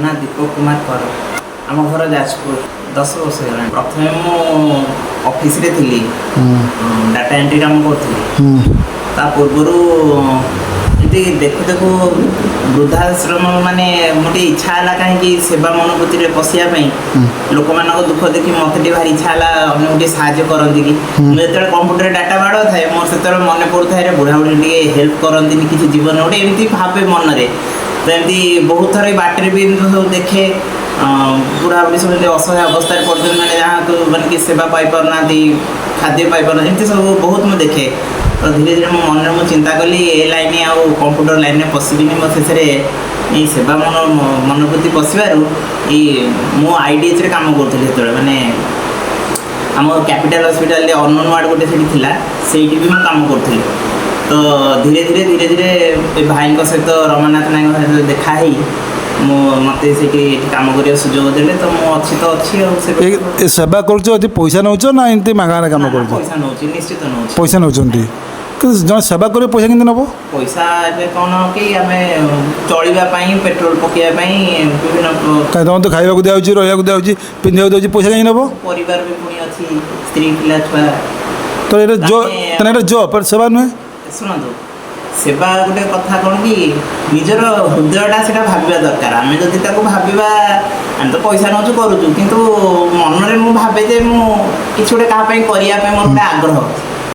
ना दीपक कुमार कर आम घर जाजपुर 10 वर्ष हो प्रथम मु ऑफिस रे थी डाटा एंट्री काम करी पूर्वर ये देखु देखु वृद्धाश्रम माने मोटे इच्छा है कहीं सेवा मनोवृत्ति में पशियापी लोक मान दुख देखी मत भारी इच्छा है अन्य गोटे साहय करती कि मुझे कंप्यूटर डाटा बाड़ थाए मोर से मन पड़ता है बुढ़ा बुढ़ी टे हेल्प करती किसी जीवन गोटे एमती भावे मन में तो एमती बहुत थर बाटर भी सब देखे बुढ़ा बुढ़ी सब असहाय अवस्था पड़ते मैंने जहाँ तो मैंने कि सेवा पाई पारना खाद्य पाई पारना एमती सब बहुत मुझे देखे तो धीरे धीरे मो मन में चिंता कली ए लाइन आउ कंप्यूटर लाइन में पशिनी मो शेष सेवा मनोवृत्ति पशिबारू मो आईडीएच रे काम करुँगी जो मैंने आम कैपिटल हॉस्पिटल अननोन वार्ड गोटे से भी मैं काम करुँगी तो धीरे धीरे धीरे धीरे भाई सहित रमानाथ नायक सहित देखाही मत काम कर सुजोग देले तो मुझे तो अच्छी सेवा कर पैसा नौ ना एमती मागଣା काम कर पैसा नौ निश्चित नौ पैसा नौ जन सेवा कर पैसा केमती नब पैसा कौन कि आम चलवाई पेट्रोल पकड़ाई विभिन्न तुम तो खावा दिखाई रहा दिखाई पिंधा दूसरी पैसा कहीं नब परिवार भी पुणी अच्छी स्त्री पिला छुआ तो ये जॉब सेवा नुहे शुणु सेवा गोटे कथा कौन कि निजर हृदयटा से भावा दरकार आम जदि भावा आम तो पैसा नौ करुचु किंतु मन में मुझे भावे जे मुझे गोटे क्या मोर गोटे आग्रह